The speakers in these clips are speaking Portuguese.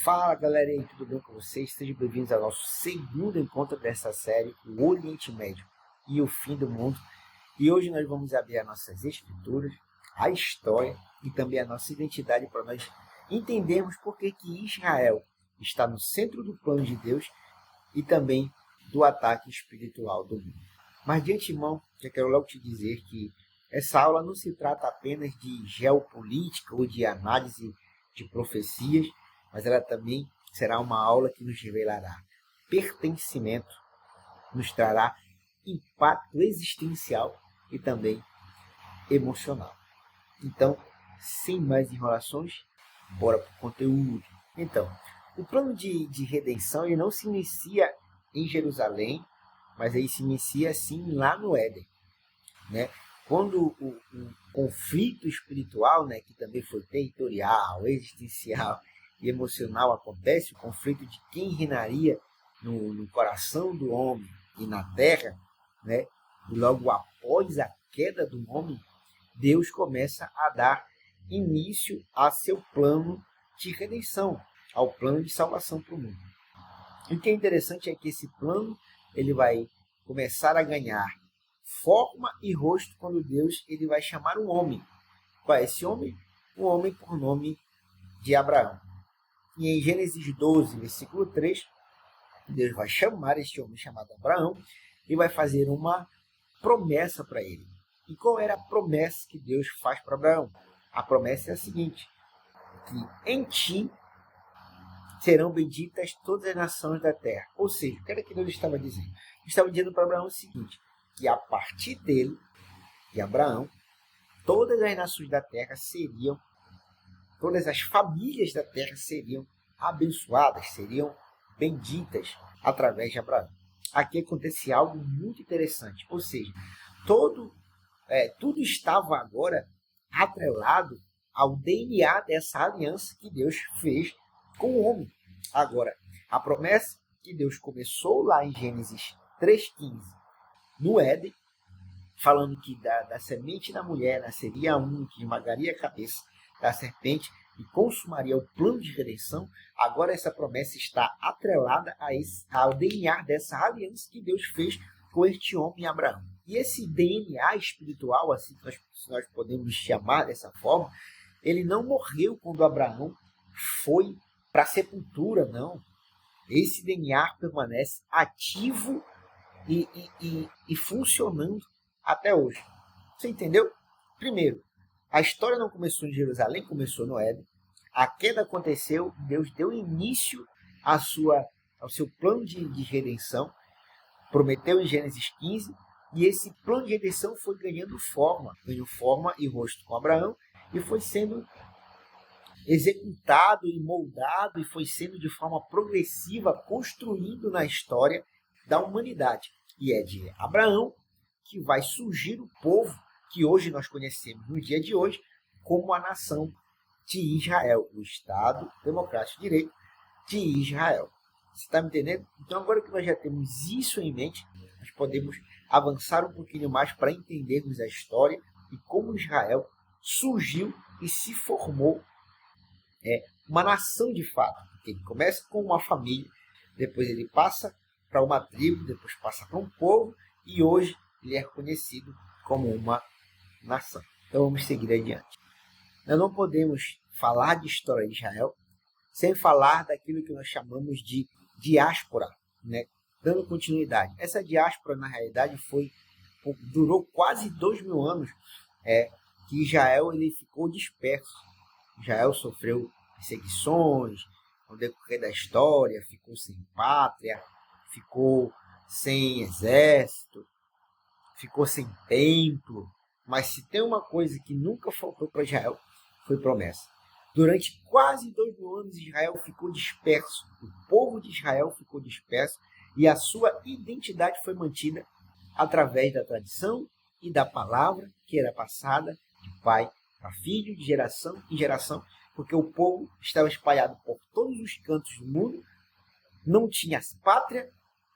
Fala galera aí, tudo bem com vocês? Sejam bem-vindos ao nosso segundo encontro dessa série, o Oriente Médio e o Fim do Mundo. E hoje nós vamos abrir as nossas escrituras, a história e também a nossa identidade para nós entendermos por que Israel está no centro do plano de Deus e também do ataque espiritual do mundo. Mas de antemão, já quero logo te dizer que essa aula não se trata apenas de geopolítica ou de análise de profecias, mas ela também será uma aula que nos revelará pertencimento, nos trará impacto existencial e também emocional. Então, sem mais enrolações, bora para o conteúdo. Então, o plano de redenção ele não se inicia em Jerusalém, mas ele se inicia assim lá no Éden, né? Quando o conflito espiritual, né, que também foi territorial, existencial e emocional acontece, o conflito de quem reinaria no coração do homem e na terra, né, e logo após a queda do homem, Deus começa a dar início a seu plano de redenção, ao plano de salvação para o mundo. E o que é interessante é que esse plano ele vai começar a ganhar forma e rosto quando Deus ele vai chamar um homem. Qual é esse homem? Um homem por nome de Abraão. E em Gênesis 12, versículo 3, Deus vai chamar este homem chamado Abraão e vai fazer uma promessa para ele. E qual era a promessa que Deus faz para Abraão? A promessa é a seguinte, que em ti serão benditas todas as nações da terra. Ou seja, o que era que Deus estava dizendo? Ele estava dizendo para Abraão o seguinte, que a partir dele, de Abraão, todas as nações da terra seriam, todas as famílias da terra seriam abençoadas, seriam benditas através de Abraão. Aqui acontece algo muito interessante, ou seja, tudo estava agora atrelado ao DNA dessa aliança que Deus fez com o homem. Agora, a promessa que Deus começou lá em Gênesis 3,15, no Éden, falando que da semente da mulher nasceria um que esmagaria a cabeça da serpente e consumaria o plano de redenção, agora essa promessa está atrelada ao DNA dessa aliança que Deus fez com este homem Abraão. E esse DNA espiritual, assim que nós podemos chamar dessa forma, ele não morreu quando Abraão foi para a sepultura, não. Esse DNA permanece ativo e funcionando até hoje. Você entendeu? Primeiro, a história não começou em Jerusalém, começou no Éden. A queda aconteceu, Deus deu início ao seu plano de redenção, prometeu em Gênesis 15, e esse plano de redenção foi ganhando forma e rosto com Abraão, e foi sendo executado e moldado, e foi sendo de forma progressiva, construindo na história da humanidade. E é de Abraão que vai surgir o povo que hoje nós conhecemos no dia de hoje como a nação de Israel, o Estado Democrático de Direito de Israel. Você está me entendendo? Então agora que nós já temos isso em mente, nós podemos avançar um pouquinho mais para entendermos a história e como Israel surgiu e se formou uma nação de fato. Ele começa com uma família, depois ele passa para uma tribo, depois passa para um povo e hoje ele é reconhecido como uma nação. Então vamos seguir adiante. Nós não podemos falar de história de Israel sem falar daquilo que nós chamamos de diáspora, né? Dando continuidade. Essa diáspora, na realidade, durou quase 2000 anos que Israel ele ficou disperso. Israel sofreu perseguições no decorrer da história, ficou sem pátria, ficou sem exército, ficou sem templo. Mas se tem uma coisa que nunca faltou para Israel, foi promessa. Durante quase 2000 anos, Israel ficou disperso. O povo de Israel ficou disperso e a sua identidade foi mantida através da tradição e da palavra que era passada de pai para filho, de geração em geração, porque o povo estava espalhado por todos os cantos do mundo, não tinha pátria,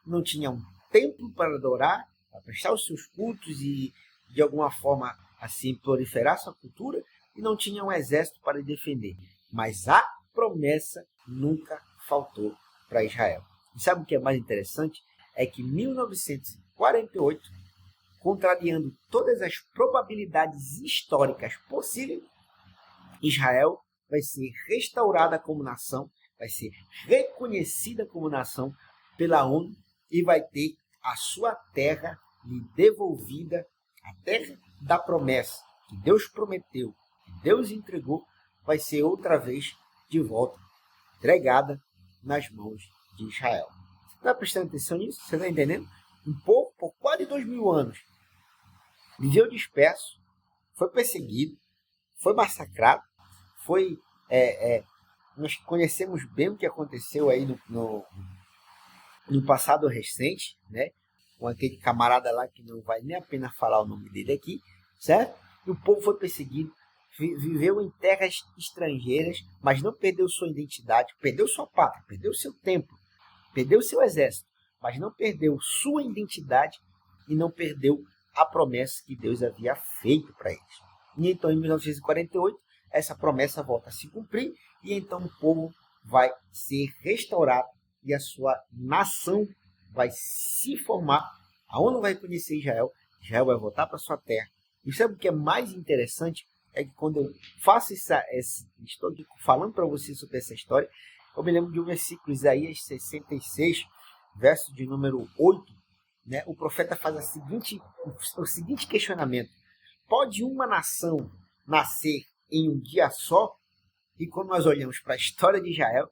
não tinha um templo para adorar, para prestar os seus cultos e, de alguma forma, assim, proliferar sua cultura, e não tinha um exército para defender. Mas a promessa nunca faltou para Israel. E sabe o que é mais interessante? É que em 1948, contrariando todas as probabilidades históricas possíveis, Israel vai ser restaurada como nação, vai ser reconhecida como nação pela ONU e vai ter a sua terra lhe devolvida, a terra da promessa que Deus prometeu, que Deus entregou, vai ser outra vez de volta entregada nas mãos de Israel. Você está prestando atenção nisso? Você está entendendo? Um povo, por quase 2000 anos, viveu disperso, foi perseguido, foi massacrado, nós conhecemos bem o que aconteceu aí no passado recente, né? Com aquele camarada lá que não vai nem a pena falar o nome dele aqui, certo? E o povo foi perseguido, viveu em terras estrangeiras, mas não perdeu sua identidade, perdeu sua pátria, perdeu seu templo, perdeu seu exército, mas não perdeu sua identidade e não perdeu a promessa que Deus havia feito para eles. E então, em 1948, essa promessa volta a se cumprir e então o povo vai ser restaurado e a sua nação vai se formar. A ONU vai reconhecer Israel, Israel vai voltar para sua terra. E sabe o que é mais interessante? É que quando eu faço estou aqui falando para vocês sobre essa história, eu me lembro de um versículo, Isaías 66, verso de número 8, né? O profeta faz o seguinte questionamento: pode uma nação nascer em um dia só? E quando nós olhamos para a história de Israel,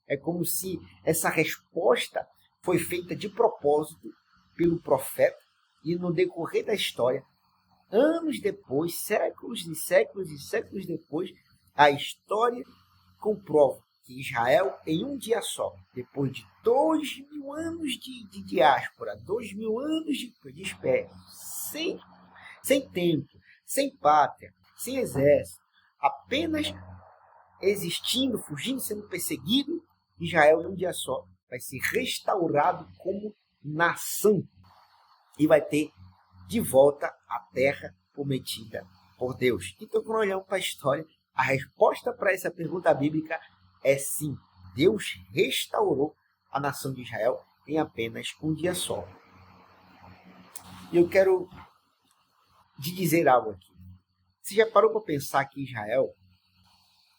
é como se essa resposta foi feita de propósito pelo profeta, e no decorrer da história, anos depois, séculos e séculos e séculos depois, a história comprova que Israel, em um dia só, depois de 2000 anos de diáspora, 2000 anos de espera, sem tempo, sem pátria, sem exército, apenas existindo, fugindo, sendo perseguido, Israel, em um dia só, vai ser restaurado como nação e vai ter de volta a terra prometida por Deus. Então, quando olhamos para a história, a resposta para essa pergunta bíblica é sim. Deus restaurou a nação de Israel em apenas um dia só. E eu quero te dizer algo aqui. Você já parou para pensar que Israel,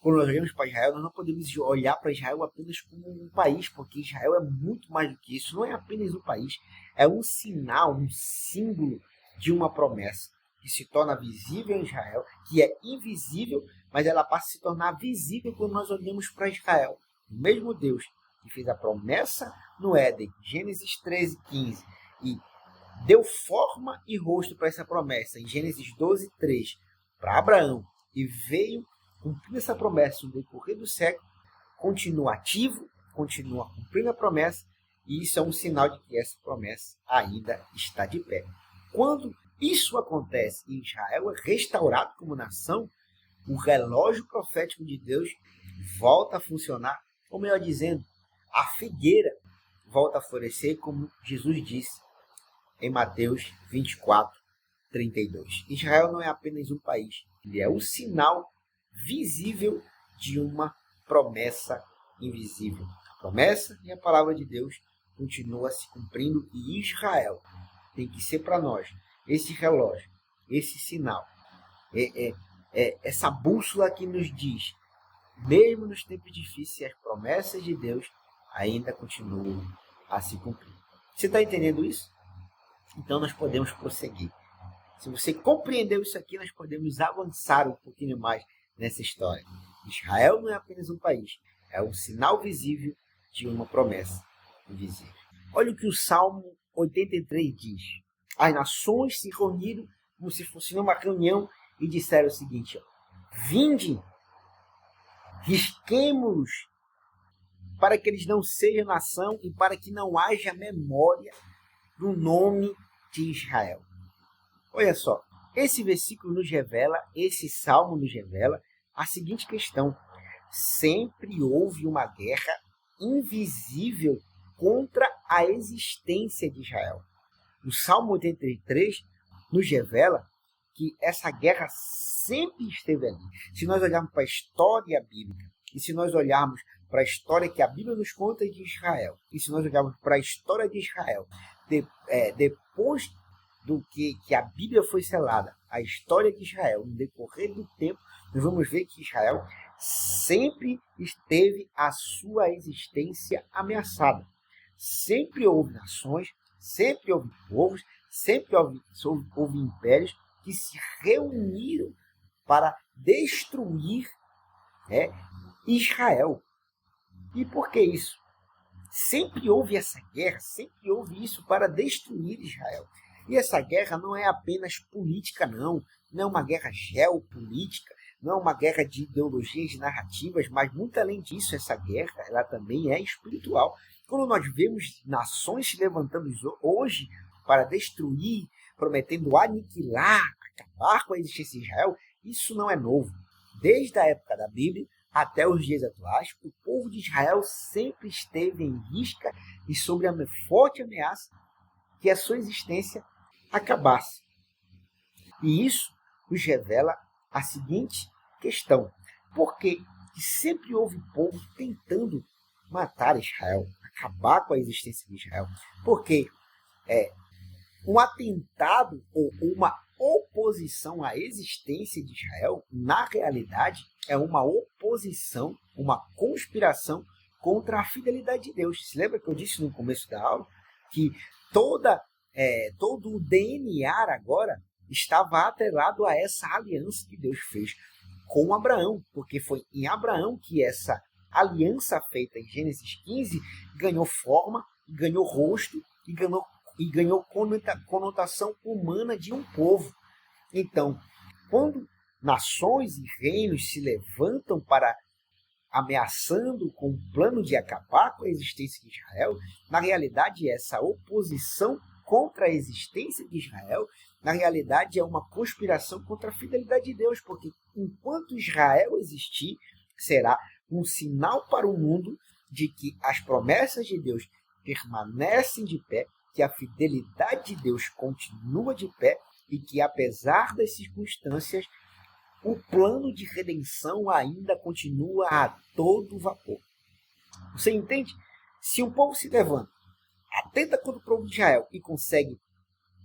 quando nós olhamos para Israel, nós não podemos olhar para Israel apenas como um país, porque Israel é muito mais do que isso. Não é apenas um país, é um sinal, um símbolo de uma promessa que se torna visível em Israel, que é invisível, mas ela passa a se tornar visível quando nós olhamos para Israel. O mesmo Deus que fez a promessa no Éden, Gênesis 13:15, e deu forma e rosto para essa promessa em Gênesis 12:3 para Abraão, e veio cumprindo essa promessa no decorrer do século, continua ativo, continua cumprindo a promessa, e isso é um sinal de que essa promessa ainda está de pé. Quando isso acontece e Israel é restaurado como nação, o relógio profético de Deus volta a funcionar, ou melhor dizendo, a figueira volta a florescer, como Jesus disse em Mateus 24:32. Israel não é apenas um país, ele é o sinal visível de uma promessa invisível. A promessa e a palavra de Deus continua se cumprindo, e Israel tem que ser para nós esse relógio, esse sinal, essa bússola que nos diz, mesmo nos tempos difíceis, as promessas de Deus ainda continuam a se cumprir. Você está entendendo isso? Então nós podemos prosseguir. Se você compreendeu isso aqui, nós podemos avançar um pouquinho mais nessa história. Israel não é apenas um país, é um sinal visível de uma promessa invisível. Olha o que o Salmo 83 diz. As nações se reuniram como se fosse numa reunião e disseram o seguinte: vinde, risquemo-los, para que eles não sejam nação e para que não haja memória do nome de Israel. Olha só, esse versículo nos revela, esse salmo nos revela a seguinte questão: sempre houve uma guerra invisível contra a existência de Israel. O Salmo 83 nos revela que essa guerra sempre esteve ali. Se nós olharmos para a história bíblica, e se nós olharmos para a história que a Bíblia nos conta de Israel, e se nós olharmos para a história de Israel, depois do que a Bíblia foi selada, a história de Israel, no decorrer do tempo, nós vamos ver que Israel sempre esteve a sua existência ameaçada. Sempre houve nações, sempre houve povos, sempre houve impérios que se reuniram para destruir, né, Israel. E por que isso? Sempre houve essa guerra, sempre houve isso para destruir Israel. E essa guerra não é apenas política, não é uma guerra geopolítica, não é uma guerra de ideologias, de narrativas, mas muito além disso, essa guerra ela também é espiritual. Quando nós vemos nações se levantando hoje para destruir, prometendo aniquilar, acabar com a existência de Israel, isso não é novo. Desde a época da Bíblia até os dias atuais, o povo de Israel sempre esteve em risca e sobre a forte ameaça que a sua existência acabasse. E isso nos revela a seguinte questão: por que sempre houve povo tentando matar Israel, acabar com a existência de Israel? Porque um atentado ou uma oposição à existência de Israel, na realidade, é uma oposição, uma conspiração contra a fidelidade de Deus. Se lembra que eu disse no começo da aula que todo o DNA agora estava atrelado a essa aliança que Deus fez com Abraão, porque foi em Abraão que essa aliança feita em Gênesis 15 ganhou forma, ganhou rosto e ganhou conotação humana de um povo. Então, quando nações e reinos se levantam para ameaçando com o plano de acabar com a existência de Israel, na realidade essa oposição contra a existência de Israel, na realidade é uma conspiração contra a fidelidade de Deus, porque enquanto Israel existir, será um sinal para o mundo de que as promessas de Deus permanecem de pé, que a fidelidade de Deus continua de pé e que, apesar das circunstâncias, o plano de redenção ainda continua a todo vapor. Você entende? Se um povo se levanta, atenta contra o povo de Israel e consegue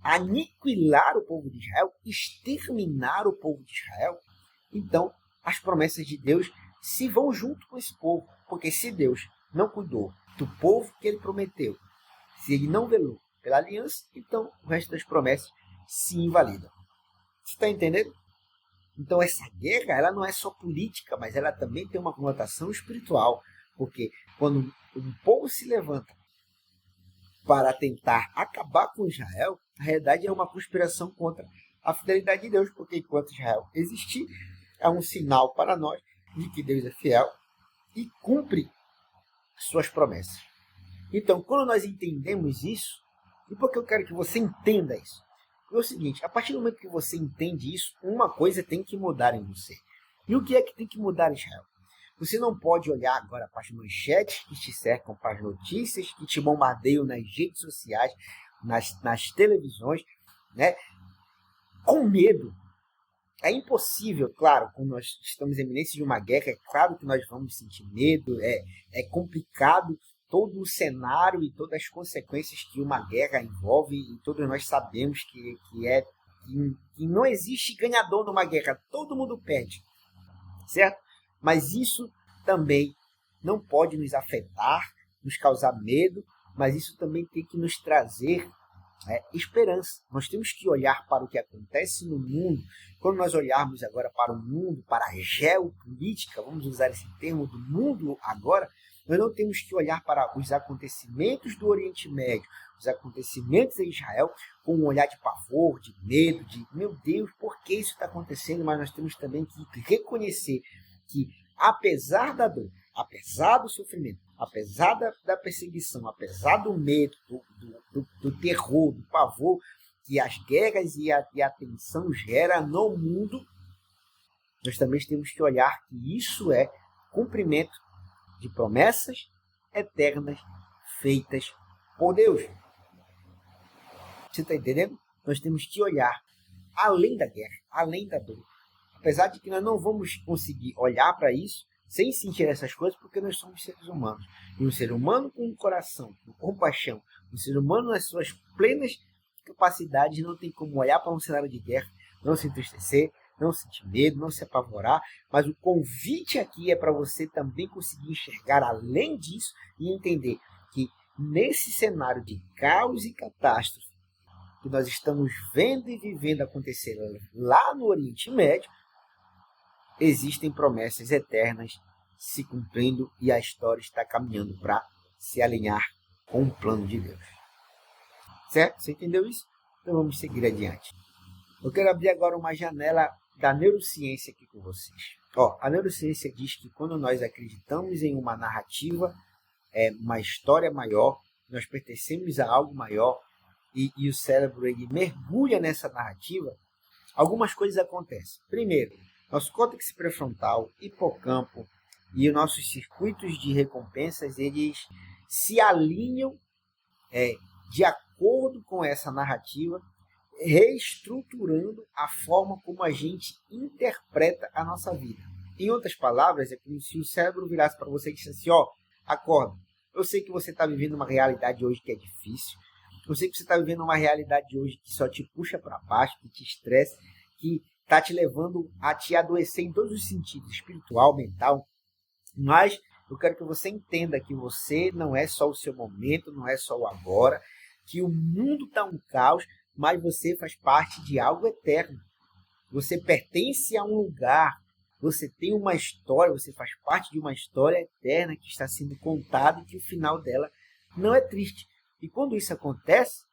aniquilar o povo de Israel, exterminar o povo de Israel, então as promessas de Deus se vão junto com esse povo. Porque se Deus não cuidou do povo que ele prometeu, se ele não velou pela aliança, então o resto das promessas se invalidam. Você está entendendo? Então essa guerra ela não é só política, mas ela também tem uma conotação espiritual. Porque quando um povo se levanta para tentar acabar com Israel, na realidade é uma conspiração contra a fidelidade de Deus. Porque enquanto Israel existir, é um sinal para nós de que Deus é fiel e cumpre suas promessas. Então, quando nós entendemos isso, e por que eu quero que você entenda isso? É o seguinte, a partir do momento que você entende isso, uma coisa tem que mudar em você. E o que é que tem que mudar em Israel? Você não pode olhar agora para as manchetes que te cercam, para as notícias que te bombardeiam nas redes sociais, nas televisões, né? Com medo. É impossível, claro, quando nós estamos em iminência de uma guerra, é claro que nós vamos sentir medo, é complicado todo o cenário e todas as consequências que uma guerra envolve, e todos nós sabemos que não existe ganhador numa guerra, todo mundo perde, certo? Mas isso também não pode nos afetar, nos causar medo, mas isso também tem que nos trazer esperança. Nós temos que olhar para o que acontece no mundo. Quando nós olharmos agora para o mundo, para a geopolítica, vamos usar esse termo do mundo agora, nós não temos que olhar para os acontecimentos do Oriente Médio, os acontecimentos em Israel, com um olhar de pavor, de medo, de meu Deus, por que isso está acontecendo? Mas nós temos também que reconhecer que, apesar da dor, apesar do sofrimento, apesar da perseguição, apesar do medo, do terror, do pavor que as guerras e a tensão gera no mundo, nós também temos que olhar que isso é cumprimento de promessas eternas feitas por Deus. Você está entendendo? Nós temos que olhar além da guerra, além da dor. Apesar de que nós não vamos conseguir olhar para isso sem sentir essas coisas, porque nós somos seres humanos. E um ser humano com um coração, com compaixão, um ser humano nas suas plenas capacidades, não tem como olhar para um cenário de guerra, não se entristecer, não sentir medo, não se apavorar, mas o convite aqui é para você também conseguir enxergar além disso e entender que nesse cenário de caos e catástrofe que nós estamos vendo e vivendo acontecer lá no Oriente Médio, existem promessas eternas se cumprindo e a história está caminhando para se alinhar com o plano de Deus. Certo? Você entendeu isso? Então vamos seguir adiante. Eu quero abrir agora uma janela da neurociência aqui com vocês. A neurociência diz que quando nós acreditamos em uma narrativa, uma história maior, nós pertencemos a algo maior e o cérebro ele mergulha nessa narrativa, algumas coisas acontecem. Primeiro, nosso córtex pré-frontal, hipocampo e os nossos circuitos de recompensas, eles se alinham de acordo com essa narrativa, reestruturando a forma como a gente interpreta a nossa vida. Em outras palavras, é como se o cérebro virasse para você e dissesse assim, acorda, eu sei que você está vivendo uma realidade hoje que é difícil, eu sei que você está vivendo uma realidade hoje que só te puxa para baixo, que te estressa, que está te levando a te adoecer em todos os sentidos, espiritual, mental, mas eu quero que você entenda que você não é só o seu momento, não é só o agora, que o mundo está um caos, mas você faz parte de algo eterno. Você pertence a um lugar, você tem uma história, você faz parte de uma história eterna que está sendo contada e que o final dela não é triste. E quando isso acontece,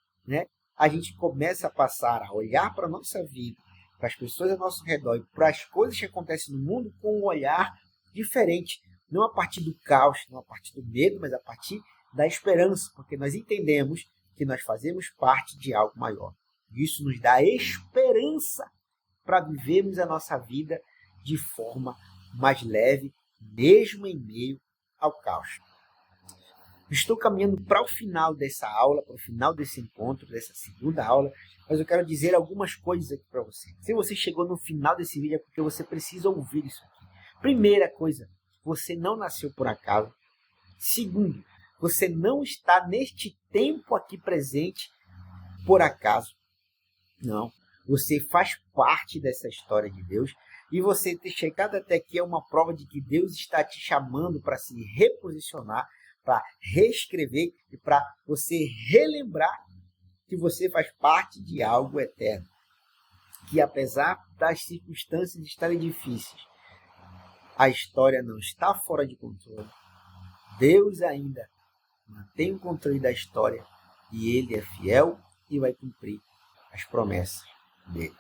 a gente começa a passar a olhar para a nossa vida, para as pessoas ao nosso redor e para as coisas que acontecem no mundo com um olhar diferente. Não a partir do caos, não a partir do medo, mas a partir da esperança, porque nós entendemos que nós fazemos parte de algo maior. Isso nos dá esperança para vivermos a nossa vida de forma mais leve, mesmo em meio ao caos. Estou caminhando para o final dessa aula, para o final desse encontro, dessa segunda aula, mas eu quero dizer algumas coisas aqui para você. Se você chegou no final desse vídeo é porque você precisa ouvir isso aqui. Primeira coisa, você não nasceu por acaso. Segundo, você não está neste tempo aqui presente por acaso. Não, você faz parte dessa história de Deus e você ter chegado até aqui é uma prova de que Deus está te chamando para se reposicionar, para reescrever e para você relembrar que você faz parte de algo eterno. Que apesar das circunstâncias estarem difíceis, a história não está fora de controle. Deus ainda mantém o controle da história e Ele é fiel e vai cumprir as promessas dele.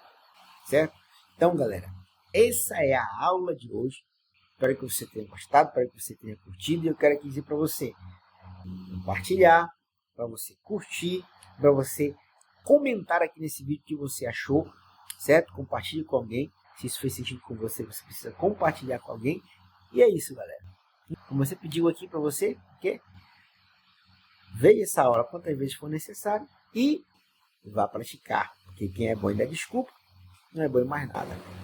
Certo? Então, galera, essa é a aula de hoje. Espero que você tenha gostado, espero que você tenha curtido. E eu quero aqui dizer para você compartilhar, para você curtir, para você comentar aqui nesse vídeo o que você achou, certo? Compartilhe com alguém. Se isso fez sentido com você, você precisa compartilhar com alguém. E é isso, galera. Como você pediu aqui para você, veja essa aula quantas vezes for necessário e vá praticar. Porque quem é bom em dar desculpa, não é bom em mais nada.